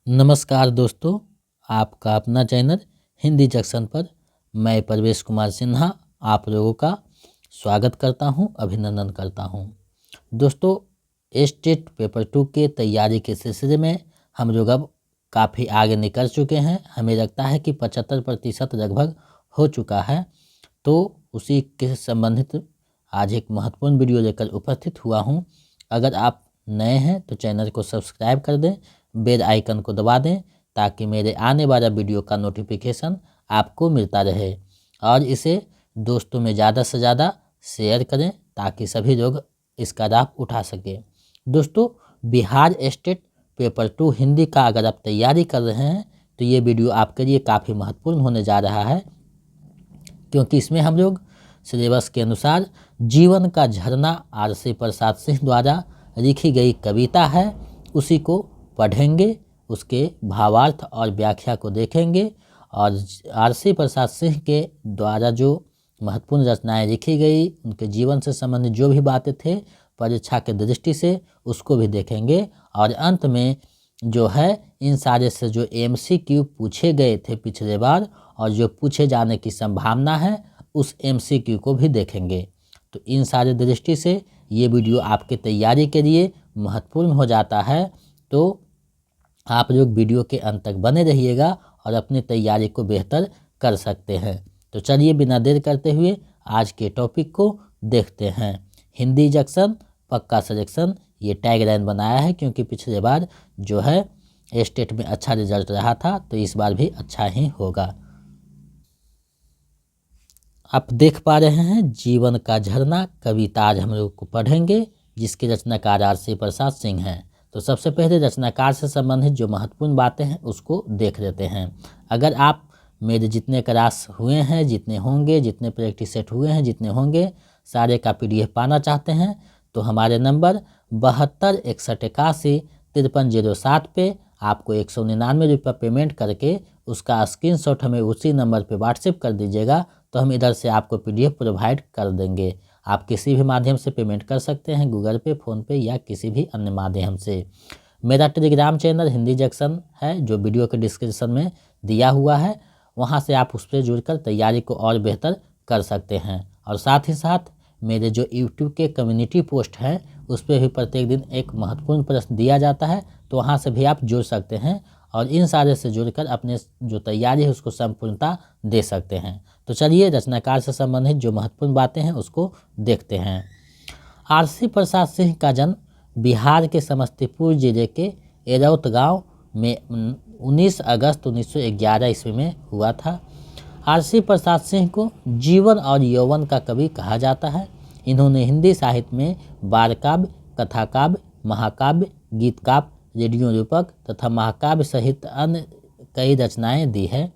नमस्कार दोस्तों, आपका अपना चैनल हिंदी जंक्शन पर मैं परवेश कुमार सिन्हा आप लोगों का स्वागत करता हूं, अभिनंदन करता हूं। दोस्तों, स्टेट पेपर 2 के तैयारी के सिलसिले में हम लोग अब काफ़ी आगे निकल चुके हैं। हमें लगता है कि 75% लगभग हो चुका है। तो उसी के संबंधित आज एक महत्वपूर्ण वीडियो लेकर उपस्थित हुआ हूं। अगर आप नए हैं तो चैनल को सब्सक्राइब कर दें, बेल आइकन को दबा दें ताकि मेरे आने वाला वीडियो का नोटिफिकेशन आपको मिलता रहे और इसे दोस्तों में ज़्यादा से ज़्यादा शेयर करें ताकि सभी लोग इसका लाभ उठा सकें। दोस्तों, बिहार स्टेट पेपर 2 हिंदी का अगर आप तैयारी कर रहे हैं तो ये वीडियो आपके लिए काफ़ी महत्वपूर्ण होने जा रहा है, क्योंकि इसमें हम लोग सिलेबस के अनुसार जीवन का झरना आर.सी. प्रसाद सिंह द्वारा लिखी गई कविता है, उसी को पढ़ेंगे, उसके भावार्थ और व्याख्या को देखेंगे और आर.सी. प्रसाद सिंह के द्वारा जो महत्वपूर्ण रचनाएं लिखी गई, उनके जीवन से संबंधित जो भी बातें थे परीक्षा के दृष्टि से उसको भी देखेंगे और अंत में जो है इन सारे से जो MCQ पूछे गए थे पिछले बार और जो पूछे जाने की संभावना है उस MCQ को भी देखेंगे। तो इन सारे दृष्टि से ये वीडियो आपके तैयारी के लिए महत्वपूर्ण हो जाता है। तो आप लोग वीडियो के अंत तक बने रहिएगा और अपनी तैयारी को बेहतर कर सकते हैं। तो चलिए बिना देर करते हुए आज के टॉपिक को देखते हैं। हिंदी जंक्शन पक्का सिलेक्शन ये टैगलाइन बनाया है, क्योंकि पिछले बार जो है स्टेट में अच्छा रिजल्ट रहा था तो इस बार भी अच्छा ही होगा। आप देख पा रहे हैं जीवन का झरना कविता आज हम लोग को पढ़ेंगे, जिसके रचनाकार आर.सी. प्रसाद सिंह हैं। तो सबसे पहले रचनाकार से संबंधित जो महत्वपूर्ण बातें हैं उसको देख लेते हैं। अगर आप मेरे जितने क्लास हुए हैं, जितने होंगे, जितने प्रैक्टिस सेट हुए हैं, जितने होंगे, सारे का PDF पाना चाहते हैं तो हमारे नंबर 7261815307 पे आपको 199 रुपये पेमेंट करके उसका स्क्रीनशॉट हमें उसी नंबर पे व्हाट्सएप कर दीजिएगा, तो हम इधर से आपको PDF प्रोवाइड कर देंगे। आप किसी भी माध्यम से पेमेंट कर सकते हैं, गूगल पे, फ़ोनपे या किसी भी अन्य माध्यम से। मेरा टेलीग्राम चैनल हिंदी जंक्शन है जो वीडियो के डिस्क्रिप्शन में दिया हुआ है, वहाँ से आप उस पर जुड़कर तैयारी को और बेहतर कर सकते हैं। और साथ ही साथ मेरे जो YouTube के कम्युनिटी पोस्ट हैं उस पर भी प्रत्येक दिन एक महत्वपूर्ण प्रश्न दिया जाता है, तो वहाँ से भी आप जुड़ सकते हैं और इन सारे से जुड़कर अपने जो तैयारी है उसको संपूर्णता दे सकते हैं। तो चलिए रचनाकार से संबंधित जो महत्वपूर्ण बातें हैं उसको देखते हैं। आर.सी. प्रसाद सिंह का जन्म बिहार के समस्तीपुर जिले के एरौत गांव में 19 अगस्त 1911 ईस्वी में हुआ था। आर.सी. प्रसाद सिंह को जीवन और यौवन का कवि कहा जाता है। इन्होंने हिंदी साहित्य में बाल काव्य, कथा काव्य, महाकाव्य, गीत काव्य, रेडियो रूपक तथा महाकाव्य सहित अन्य कई रचनाएं दी है।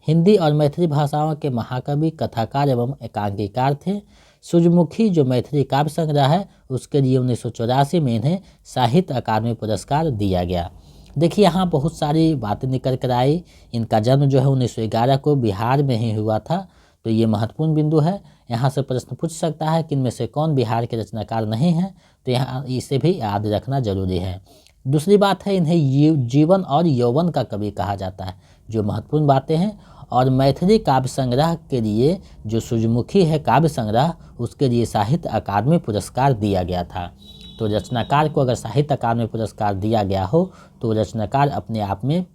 हिंदी और मैथिली भाषाओं के महाकवि, कथाकार एवं एकांकीकार थे। सूर्यमुखी जो मैथिली काव्य संग्रह है उसके लिए 1984 में इन्हें साहित्य अकादमी पुरस्कार दिया गया। देखिए यहाँ बहुत सारी बातें निकल कर आई। इनका जन्म जो है 1911 को बिहार में ही हुआ था, तो ये महत्वपूर्ण बिंदु है। यहाँ से प्रश्न पूछ सकता है कि इनमें से कौन बिहार के रचनाकार नहीं हैं, तो यहाँ इसे भी याद रखना जरूरी है। दूसरी बात है इन्हें जीवन और यौवन का कवि कहा जाता है, जो महत्वपूर्ण बातें हैं। और मैथिली काव्य संग्रह के लिए जो सूर्यमुखी है काव्य संग्रह, उसके लिए साहित्य अकादमी पुरस्कार दिया गया था। तो रचनाकार को अगर साहित्य अकादमी पुरस्कार दिया गया हो तो रचनाकार अपने आप में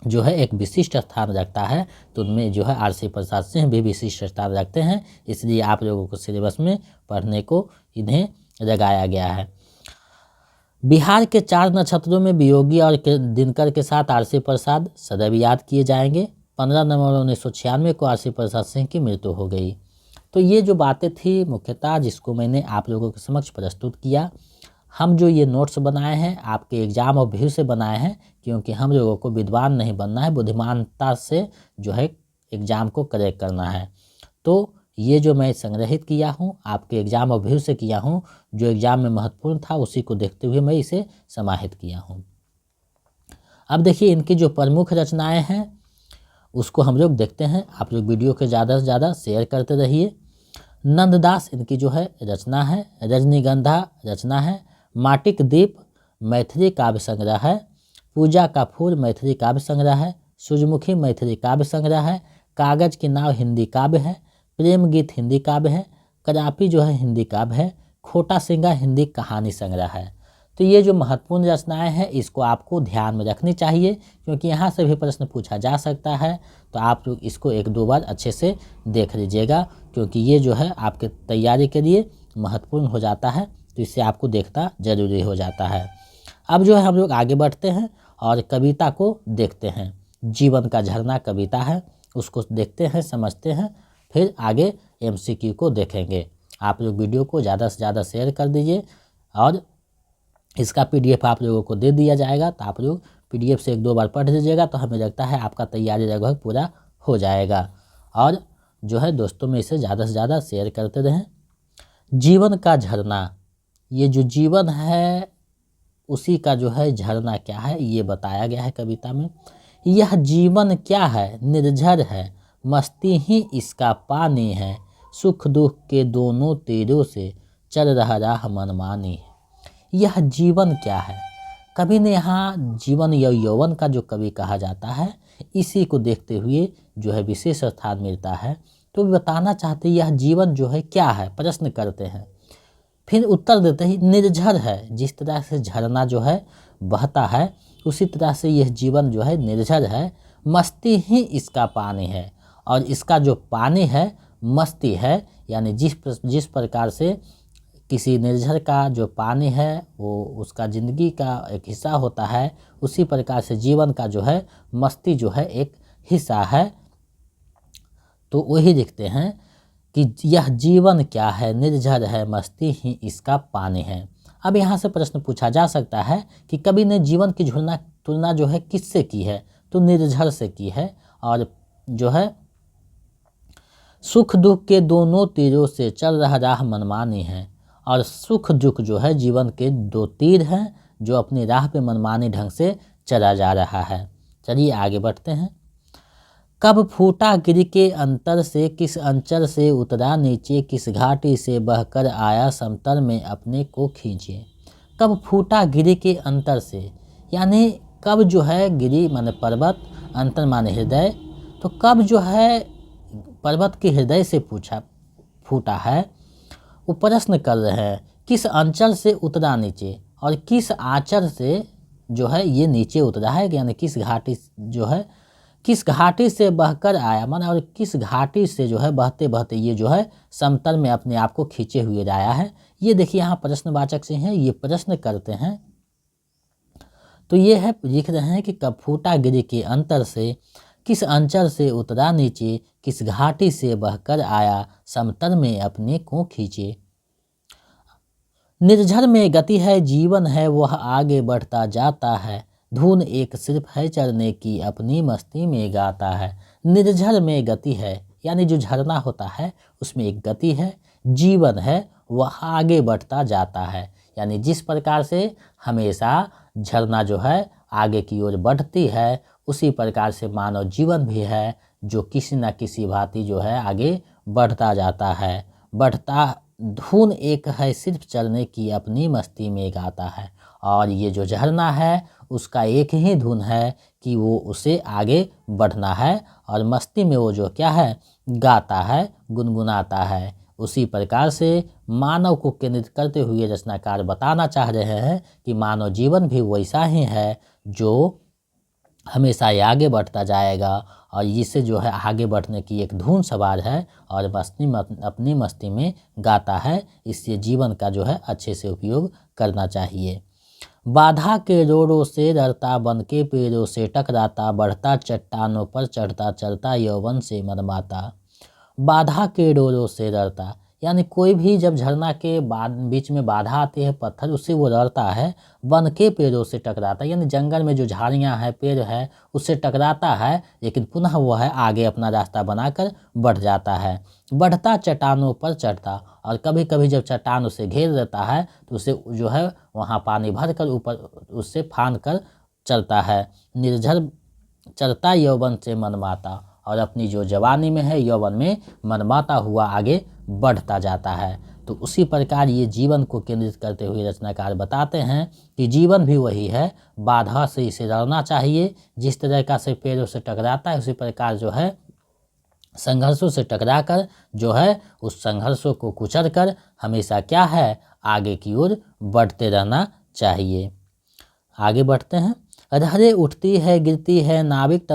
जो है एक विशिष्ट स्थान रखता है। तो उनमें जो है आर.सी. प्रसाद सिंह भी विशिष्ट स्थान रखते हैं, इसलिए आप लोगों को सिलेबस में पढ़ने को इन्हें लगाया गया है। बिहार के 4 नक्षत्रों में वियोगी और दिनकर के साथ आर.सी. प्रसाद सदैव याद किए जाएंगे। 15 नवंबर 1996 को आर.सी. प्रसाद सिंह की मृत्यु हो गई। तो ये जो बातें थी मुख्यतः जिसको मैंने आप लोगों के समक्ष प्रस्तुत किया। हम जो ये नोट्स बनाए हैं आपके एग्जाम और व्यू से बनाए हैं, क्योंकि हम लोगों को विद्वान नहीं बनना है, बुद्धिमानता से जो है एग्ज़ाम को करेक्ट करना है। तो ये जो मैं संग्रहित किया हूँ आपके एग्जाम और व्यू से किया हूँ, जो एग्ज़ाम में महत्वपूर्ण था उसी को देखते हुए मैं इसे समाहित किया हूँ। अब देखिए इनकी जो प्रमुख रचनाएं हैं उसको हम लोग देखते हैं। आप लोग वीडियो के ज़्यादा से ज़्यादा शेयर करते रहिए। नंददास इनकी जो है रचना है, रजनीगंधा रचना है, माटिक दीप मैथिली काव्य संग्रह है, पूजा का फूल मैथिली काव्य संग्रह है, सूर्यमुखी मैथिली काव्य संग्रह है, कागज की नाव हिंदी काव्य है, प्रेम गीत हिंदी काव्य है, कदापि जो है हिंदी काव्य है, खोटा सिंगा हिंदी कहानी संग्रह है। तो ये जो महत्वपूर्ण रचनाएं हैं इसको आपको ध्यान में रखनी चाहिए, क्योंकि यहाँ से भी प्रश्न पूछा जा सकता है। तो आप लोग इसको 1-2 बार अच्छे से देख लीजिएगा, क्योंकि ये जो है आपके तैयारी के लिए महत्वपूर्ण हो जाता है, तो इससे आपको देखना जरूरी हो जाता है। अब जो है हम लोग आगे बढ़ते हैं और कविता को देखते हैं। जीवन का झरना कविता है, उसको देखते हैं, समझते हैं, फिर आगे MCQ को देखेंगे। आप लोग वीडियो को ज़्यादा से ज़्यादा शेयर कर दीजिए और इसका PDF आप लोगों को दे दिया जाएगा, तो आप लोग PDF से 1-2 बार पढ़ लीजिएगा, तो हमें लगता है आपका तैयारी लगभग पूरा हो जाएगा। और जो है दोस्तों में इसे ज़्यादा से ज़्यादा शेयर करते रहें। जीवन का झरना, ये जो जीवन है उसी का जो है झरना क्या है ये बताया गया है कविता में। यह जीवन क्या है, निर्झर है, मस्ती ही इसका पानी है, सुख दुख के दोनों तीरों से चल रहा राह मनमानी है। यह जीवन क्या है, कवि ने यहाँ जीवन या यौवन का जो कवि कहा जाता है इसी को देखते हुए जो है विशेष स्थान मिलता है। तो बताना चाहते यह जीवन जो है क्या है, प्रश्न करते हैं, फिर उत्तर देते ही निर्झर है। जिस तरह से झरना जो है बहता है उसी तरह से यह जीवन जो है निर्झर है, मस्ती ही इसका पानी है, और इसका जो पानी है मस्ती है। यानी जिस प्रकार से किसी निर्झर का जो पानी है वो उसका ज़िंदगी का एक हिस्सा होता है, उसी प्रकार से जीवन का जो है मस्ती जो है एक हिस्सा है। तो वही देखते हैं कि यह जीवन क्या है, निर्झर है, मस्ती ही इसका पानी है। अब यहाँ से प्रश्न पूछा जा सकता है कि कवि ने जीवन की तुलना जो है किससे की है, तो निर्झर से की है। और जो है सुख दुख के दोनों तीरों से चल रहा राह मनमानी है, और सुख दुख जो है जीवन के 2 तीर हैं जो अपनी राह पे मनमानी ढंग से चला जा रहा है। चलिए आगे बढ़ते हैं। कब फूटा गिर के अंतर से, किस अंचल से उतरा नीचे, किस घाटी से बहकर आया समतल में अपने को खींचे। कब फूटा गिरी के अंतर से, यानी कब जो है गिरी माने पर्वत, अंतर माने हृदय, तो कब जो है पर्वत के हृदय से फूटा है, वो प्रश्न कर रहे हैं। किस अंचल से उतरा नीचे, और किस आंचल से जो है ये नीचे उतरा है, यानी किस घाटी जो है, किस घाटी से बहकर आया माना, और किस घाटी से जो है बहते बहते ये जो है समतल में अपने आप को खींचे हुए आया है। ये देखिए यहाँ प्रश्नवाचक से हैं, ये प्रश्न करते हैं। तो ये है लिख रहे हैं कि कब फूटा गिरी के अंतर से, किस अंचल से उतरा नीचे, किस घाटी से बहकर आया समतल में अपने को खींचे। निर्झर में गति है, जीवन है वह आगे बढ़ता जाता है, धुन एक सिर्फ है चलने की अपनी मस्ती में गाता है। निर्झर में गति है, यानी जो झरना होता है उसमें एक गति है, जीवन है वह आगे बढ़ता जाता है। यानी जिस प्रकार से हमेशा झरना जो है आगे की ओर बढ़ती है, उसी प्रकार से मानव जीवन भी है जो किसी न किसी भांति जो है आगे बढ़ता जाता है। बढ़ता धुन एक है सिर्फ चलने की अपनी मस्ती में गाता है, और ये जो झरना है उसका एक ही धुन है कि वो उसे आगे बढ़ना है, और मस्ती में वो जो क्या है गाता है, गुनगुनाता है। उसी प्रकार से मानव को केंद्रित करते हुए रचनाकार बताना चाह रहे हैं कि मानव जीवन भी वैसा ही है जो हमेशा ये आगे बढ़ता जाएगा, और इससे जो है आगे बढ़ने की एक धुन सवार है, और अपनी मस्ती में गाता है। इससे जीवन का जो है अच्छे से उपयोग करना चाहिए। बाधा के रोड़ों से डरता, बन के पेड़ों से टकराता, बढ़ता चट्टानों पर चढ़ता, चलता यौवन से मरमाता। बाधा के डोरों से डरता, यानी कोई भी जब झरना के बीच में बाधा आती है पत्थर, उससे वो डरता है। वन के पेड़ों से टकराता, यानी जंगल में जो झाड़ियाँ हैं, पेड़ है, उससे टकराता है, लेकिन पुनः वो है आगे अपना रास्ता बनाकर बढ़ जाता है। बढ़ता चट्टानों पर चढ़ता, और कभी कभी जब चट्टान उसे घेर देता है तो उसे जो है वहाँ पानी भर कर ऊपर उससे फांद कर चलता है। निर्झर चलता यौवन से मनमाता, और अपनी जो जवानी में है यौवन में मनमाता हुआ आगे बढ़ता जाता है। तो उसी प्रकार ये जीवन को केंद्रित करते हुए रचनाकार बताते हैं कि जीवन भी वही है, बाधा से इसे लड़ना चाहिए। जिस तरह का से पेड़ों से टकराता है, उसी प्रकार जो है संघर्षों से टकराकर जो है उस संघर्षों को कुचल कर हमेशा क्या है, आगे की ओर बढ़ते रहना चाहिए। आगे बढ़ते हैं। लहरें उठती है गिरती है, नाविक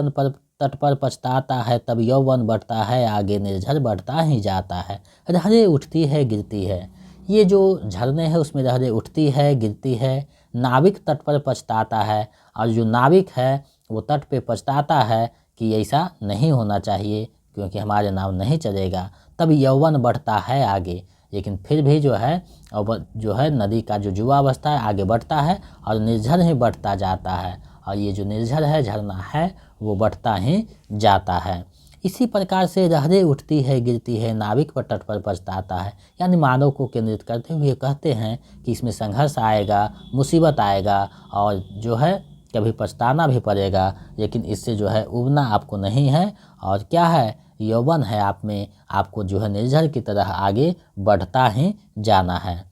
तट पर पछताता है, तब यौवन बढ़ता है, आगे निर्झर बढ़ता ही जाता है। लहरें उठती है गिरती है, ये जो झरने हैं उसमें लहरें उठती है गिरती है, नाविक तट पर पछताता है, और जो नाविक है वो तट पे पछताता है कि ऐसा नहीं होना चाहिए क्योंकि हमारे नाव नहीं चलेगा। तब यौवन बढ़ता है आगे, लेकिन फिर भी जो है नदी का जो युवावस्था है आगे बढ़ता है और निर्झर ही बढ़ता जाता है, और ये जो निर्झर है झरना है वो बढ़ता ही जाता है। इसी प्रकार से लहरें उठती है गिरती है, नाविक पर तट पर पछताता है, यानी मानव को केंद्रित करते हुए कहते हैं कि इसमें संघर्ष आएगा, मुसीबत आएगा और जो है कभी पछताना भी पड़ेगा, लेकिन इससे जो है उबना आपको नहीं है, और क्या है, यौवन है आप में, आपको जो है निर्झर की तरह आगे बढ़ता ही जाना है।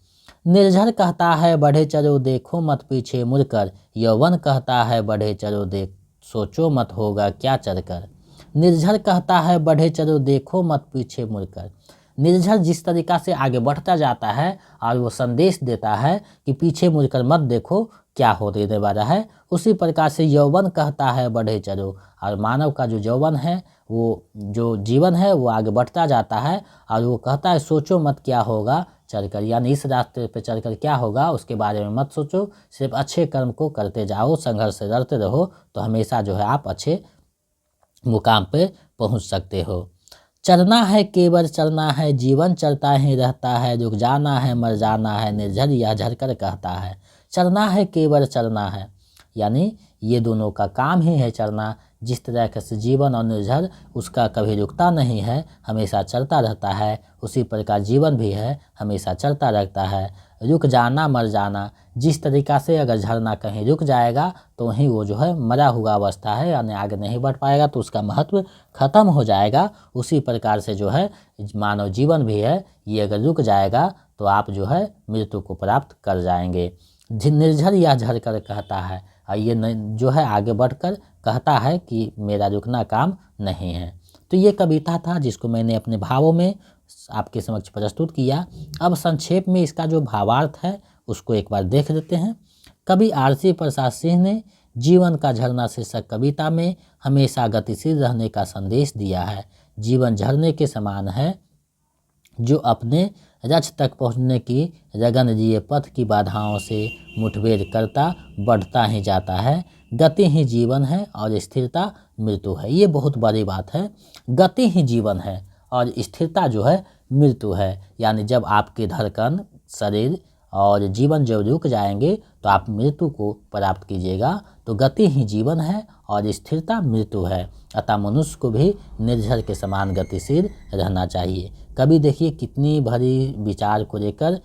निर्झर कहता है बढ़े चलो देखो मत पीछे मुड़कर, यौवन कहता है बढ़े चलो देख सोचो मत होगा क्या चलकर। निर्झर कहता है बढ़े चलो देखो मत पीछे मुड़कर। निर्झर जिस तरीका से आगे बढ़ता जाता है और वो संदेश देता है कि पीछे मुड़कर मत देखो क्या होने वाला है, उसी प्रकार से यौवन कहता है बढ़े चलो, और मानव का जो यौवन है वो जो जीवन है वो आगे बढ़ता जाता है और वो कहता है सोचो मत क्या होगा चलकर, यानी इस रास्ते पे चलकर क्या होगा उसके बारे में मत सोचो, सिर्फ अच्छे कर्म को करते जाओ, संघर्ष से लड़ते रहो, तो हमेशा जो है आप अच्छे मुकाम पे पहुंच सकते हो। चलना है केवल चलना है, जीवन चलता ही रहता है, रुक जाना है मर जाना है, निर्झर या झरकर कहता है। चलना है केवल चलना है, यानी ये दोनों का काम ही है चलना। जिस तरह से जीवन और निर्झर उसका कभी रुकता नहीं है, हमेशा चलता रहता है, उसी प्रकार जीवन भी है, हमेशा चलता रहता है। रुक जाना मर जाना, जिस तरीका से अगर झरना कहीं रुक जाएगा तो वहीं वो जो है मरा हुआ अवस्था है, यानी आगे नहीं बढ़ पाएगा तो उसका महत्व खत्म हो जाएगा। उसी प्रकार से जो है मानव जीवन भी है, ये अगर रुक जाएगा तो आप जो है मृत्यु को प्राप्त कर जाएंगे। निर्झर या झरकर कहता है, और ये जो है आगे बढ़कर कहता है कि मेरा रुकना काम नहीं है। तो ये कविता था जिसको मैंने अपने भावों में आपके समक्ष प्रस्तुत किया। अब संक्षेप में इसका जो भावार्थ है उसको एक बार देख लेते हैं। कवि आरसी प्रसाद सिंह ने जीवन का झरना शीर्षक कविता में हमेशा गतिशील रहने का संदेश दिया है। जीवन झरने के समान है जो अपने लक्ष्य तक पहुंचने की लगन लिए पथ की बाधाओं से मुठभेड़ करता बढ़ता ही जाता है। गति ही जीवन है और स्थिरता मृत्यु है। ये बहुत बड़ी बात है, गति ही जीवन है और स्थिरता जो है मृत्यु है, यानी जब आपके धड़कन शरीर और जीवन जब रुक जाएंगे तो आप मृत्यु को प्राप्त कीजिएगा। तो गति ही जीवन है और स्थिरता मृत्यु है, अतः मनुष्य को भी निर्झर के समान गतिशील रहना चाहिए। कभी देखिए कितनी भरी विचार को लेकर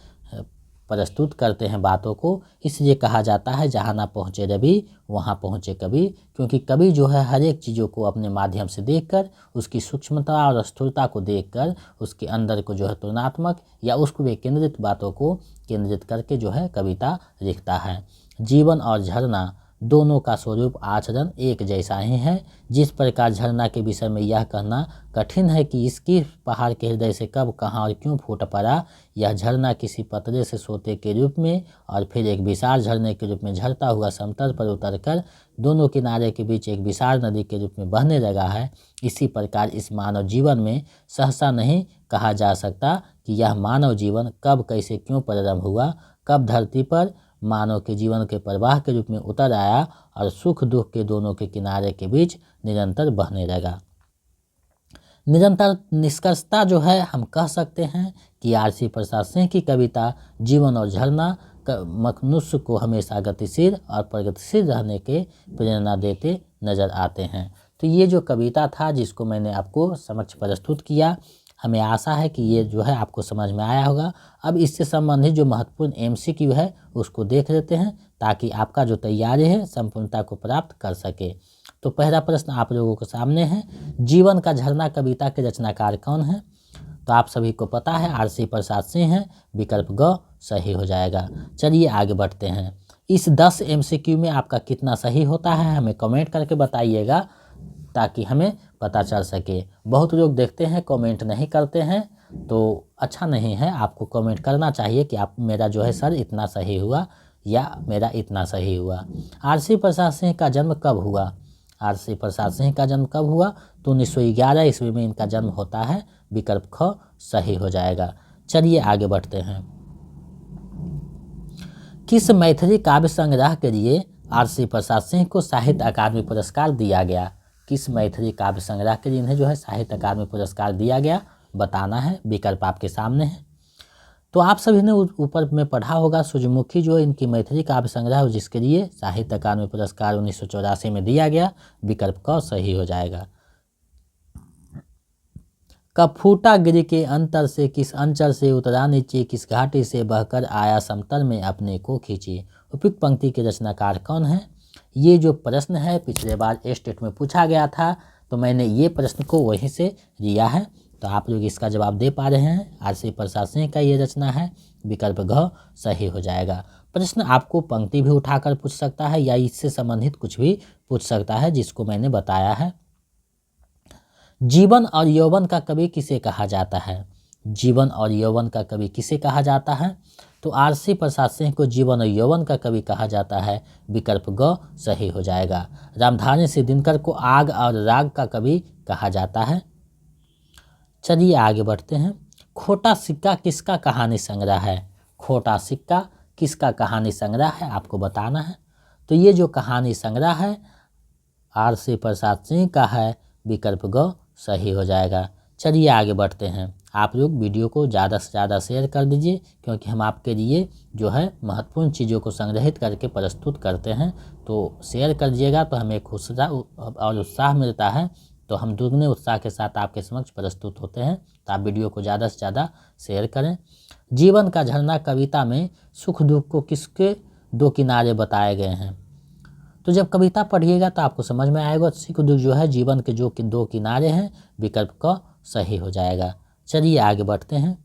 प्रस्तुत करते हैं बातों को, इसलिए कहा जाता है जहाँ ना पहुँचे रवि वहाँ पहुँचे कवि, क्योंकि कवि जो है हर एक चीज़ों को अपने माध्यम से देखकर, उसकी सूक्ष्मता और स्थूलता को देखकर, उसके अंदर को जो है तुलनात्मक या उसको वे केंद्रित बातों को केंद्रित करके जो है कविता लिखता है। जीवन और झरना दोनों का स्वरूप आचरण एक जैसा ही है। जिस प्रकार झरना के विषय में यह कहना कठिन है कि इसकी पहाड़ के हृदय से कब कहाँ और क्यों फूट पड़ा, यह झरना किसी पतरे से सोते के रूप में और फिर एक विशाल झरने के रूप में झरता हुआ समतल पर उतरकर दोनों किनारे के बीच एक विशाल नदी के रूप में बहने लगा है। इसी प्रकार इस मानव जीवन में सहसा नहीं कहा जा सकता कि यह मानव जीवन कब कैसे क्यों प्रारंभ हुआ, कब धरती पर मानव के जीवन के प्रवाह के रूप में उतर आया और सुख दुख के दोनों के किनारे के बीच निरंतर बहने लगा। निरंतर निष्कर्षता जो है हम कह सकते हैं कि आरसी प्रसाद सिंह की कविता जीवन और झरना मनुष्य को हमेशा गतिशील और प्रगतिशील रहने के प्रेरणा देते नजर आते हैं। तो ये जो कविता था जिसको मैंने आपको समक्ष प्रस्तुत किया, हमें आशा है कि ये जो है आपको समझ में आया होगा। अब इससे संबंधित जो महत्वपूर्ण MCQ है उसको देख लेते हैं ताकि आपका जो तैयारी है संपूर्णता को प्राप्त कर सके। तो पहला प्रश्न आप लोगों के सामने है, जीवन का झरना कविता के रचनाकार कौन है? तो आप सभी को पता है आरसी प्रसाद सिंह है, विकल्प ग सही हो जाएगा। चलिए आगे बढ़ते हैं। इस 10 MCQ में आपका कितना सही होता है हमें कमेंट करके बताइएगा, ताकि हमें पता चल सके। बहुत लोग देखते हैं कमेंट नहीं करते हैं, तो अच्छा नहीं है, आपको कमेंट करना चाहिए कि आप मेरा जो है सर इतना सही हुआ या मेरा इतना सही हुआ। आरसी प्रसाद सिंह का जन्म कब हुआ? आरसी प्रसाद सिंह का जन्म कब हुआ? तो 1911 ईस्वी में इनका जन्म होता है, विकल्प ख सही हो जाएगा। चलिए आगे बढ़ते हैं। किस मैथिली काव्य संग्रह के लिए आरसी प्रसाद सिंह को साहित्य अकादमी पुरस्कार दिया गया? किस मैथिली काव्य संग्रह के लिए इन्हें जो है साहित्य अकादमी पुरस्कार दिया गया, बताना है। विकल्प आपके सामने है। तो आप सभी ने ऊपर में पढ़ा होगा सूर्यमुखी जो इनकी मैथिली काव्य संग्रह है, जिसके लिए साहित्य अकादमी पुरस्कार 1984 में दिया गया, विकल्प क सही हो जाएगा। कफूटा गिरी के अंतर से किस अंचल से उतरा नीचे, किस घाटी से बहकर आया समतल में अपने को खींचे। उपयुक्त पंक्ति के रचनाकार कौन है? ये जो प्रश्न है पिछले बार स्टेट में पूछा गया था, तो मैंने ये प्रश्न को वहीं से लिया है, तो आप लोग इसका जवाब दे पा रहे हैं। आरसी प्रसाद सिंह का ये रचना है, विकल्प घ सही हो जाएगा। प्रश्न आपको पंक्ति भी उठाकर पूछ सकता है या इससे संबंधित कुछ भी पूछ सकता है, जिसको मैंने बताया है। जीवन और यौवन का कवि किसे कहा जाता है? जीवन और यौवन का कवि किसे कहा जाता है? तो आरसी प्रसाद सिंह को जीवन और यौवन का कवि कहा जाता है, विकल्प ग सही हो जाएगा। रामधारी सिंह दिनकर को आग और राग का कवि कहा जाता है। चलिए आगे बढ़ते हैं। खोटा सिक्का किसका कहानी संग्रह है? खोटा सिक्का किसका कहानी संग्रह है, आपको बताना है। तो ये जो कहानी संग्रह है आरसी प्रसाद सिंह का है, विकल्प ग सही हो जाएगा। चलिए आगे बढ़ते हैं। आप लोग वीडियो को ज़्यादा से ज़्यादा शेयर कर दीजिए, क्योंकि हम आपके लिए जो है महत्वपूर्ण चीज़ों को संग्रहित करके प्रस्तुत करते हैं। तो शेयर कर दीजिएगा तो हमें एक और उत्साह मिलता है, तो हम दुगने उत्साह के साथ आपके समक्ष प्रस्तुत होते हैं। तो आप वीडियो को ज़्यादा से ज़्यादा शेयर करें। जीवन का झरना कविता में सुख दुख को किसके दो किनारे बताए गए हैं? तो जब कविता पढ़िएगा तो आपको समझ में आएगा सुख दुख जो है जीवन के जो दो किनारे हैं, विकल्प क सही हो जाएगा। चलिए आगे बढ़ते हैं।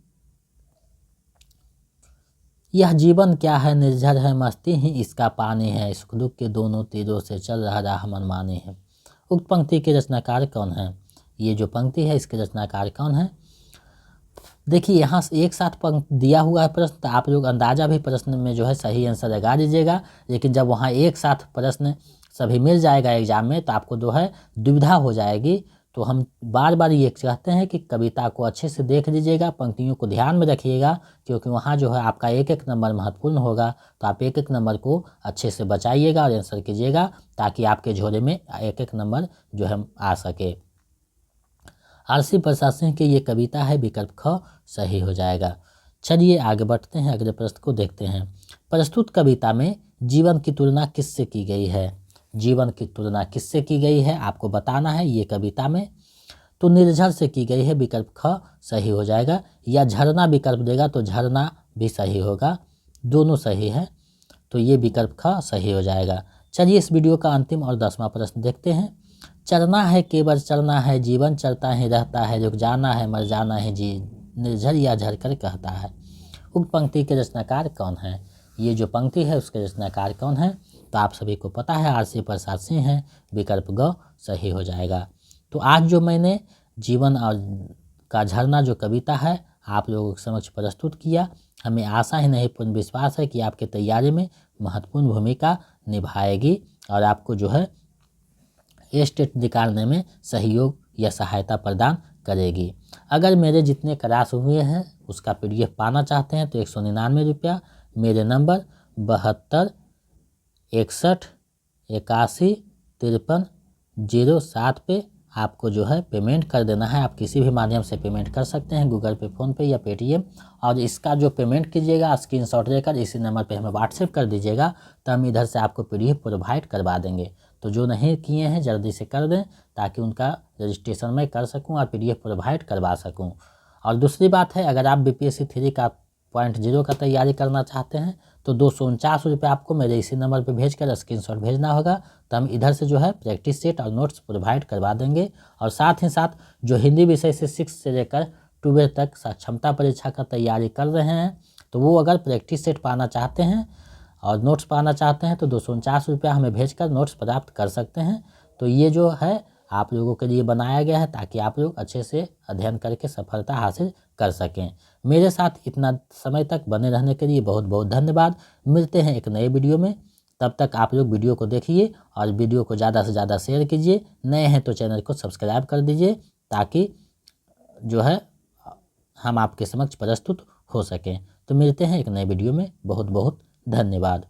यह जीवन क्या है, निर्झर है मस्ती ही इसका पानी है, सुख दुख के दोनों तीरों से चल रहा राह मनमानी है। उक्त पंक्ति के रचनाकार कौन है? ये जो पंक्ति है इसके रचनाकार कौन है? देखिए यहाँ से एक साथ दिया हुआ है प्रश्न, तो आप लोग अंदाजा भी प्रश्न में जो है सही आंसर लगा दीजिएगा। लेकिन जब वहाँ एक साथ प्रश्न सभी मिल जाएगा एग्जाम में, तो आपको जो है दुविधा हो जाएगी। तो हम बार बार ये कहते हैं कि कविता को अच्छे से देख लीजिएगा, पंक्तियों को ध्यान में रखिएगा, क्योंकि वहाँ जो है आपका एक एक नंबर महत्वपूर्ण होगा। तो आप एक एक नंबर को अच्छे से बचाइएगा और आंसर कीजिएगा, ताकि आपके झोले में एक एक नंबर जो है आ सके। आरसी प्रसाद सिंह की ये कविता है, विकल्प ख सही हो जाएगा। चलिए आगे बढ़ते हैं, अगले प्रश्न को देखते हैं। प्रस्तुत कविता में जीवन की तुलना किससे की गई है? जीवन की तुलना किससे की गई है आपको बताना है। ये कविता में तो निर्झर से की गई है, विकल्प ख सही हो जाएगा। या झरना विकल्प देगा तो झरना भी सही होगा, दोनों सही है, तो ये विकल्प ख सही हो जाएगा। चलिए इस वीडियो का अंतिम और 10वां प्रश्न देखते हैं। चलना है केवल चलना है, जीवन चलता ही रहता है, रुक जाना है मर जाना है जी, निर्झर या झर कर कहता है। उक्त पंक्ति के रचनाकार कौन है? ये जो पंक्ति है उसके रचनाकार कौन है? तो आप सभी को पता है आरसी प्रसाद सिंह है, विकल्प ग सही हो जाएगा। तो आज जो मैंने जीवन और का झरना जो कविता है आप लोगों के समक्ष प्रस्तुत किया, हमें आशा ही नहीं पूर्ण विश्वास है कि आपके तैयारी में महत्वपूर्ण भूमिका निभाएगी और आपको जो है स्टेट निकालने में सहयोग या सहायता प्रदान करेगी। अगर मेरे जितने क्लास हुए हैं उसका PDF पाना चाहते हैं तो 199 रुपया मेरे नंबर 72 61 81 53 07 पे आपको जो है पेमेंट कर देना है। आप किसी भी माध्यम से पेमेंट कर सकते हैं, गूगल पे, फ़ोन पे या पेटीएम। और इसका जो पेमेंट कीजिएगा स्क्रीनशॉट लेकर इसी नंबर पे हमें व्हाट्सएप कर दीजिएगा, तो हम इधर से आपको PDF प्रोवाइड करवा देंगे। तो जो नहीं किए हैं जल्दी से कर दें, ताकि उनका रजिस्ट्रेशन मैं कर सकूं और PDF प्रोवाइड करवा सकूं। और दूसरी बात है, अगर आप BPSC 3 का पॉइंट 0 का तैयारी करना चाहते हैं तो 249 रुपये आपको मेरे इसी नंबर पे भेजकर स्क्रीनशॉट भेजना होगा। तो हम इधर से जो है प्रैक्टिस सेट और नोट्स प्रोवाइड करवा देंगे। और साथ ही साथ जो हिंदी विषय से 6 से लेकर 12 तक क्षमता परीक्षा का तैयारी कर रहे हैं, तो वो अगर प्रैक्टिस सेट पाना चाहते हैं और नोट्स पाना चाहते हैं तो 249 रुपया हमें भेजकर नोट्स प्राप्त कर सकते हैं। तो ये जो है आप लोगों के लिए बनाया गया है ताकि आप लोग अच्छे से अध्ययन करके सफलता हासिल कर सकें। मेरे साथ इतना समय तक बने रहने के लिए बहुत बहुत धन्यवाद। मिलते हैं एक नए वीडियो में, तब तक आप लोग वीडियो को देखिए और वीडियो को ज़्यादा से ज़्यादा शेयर कीजिए। नए हैं तो चैनल को सब्सक्राइब कर दीजिए ताकि जो है हम आपके समक्ष प्रस्तुत हो सकें। तो मिलते हैं एक नए वीडियो में। बहुत बहुत धन्यवाद।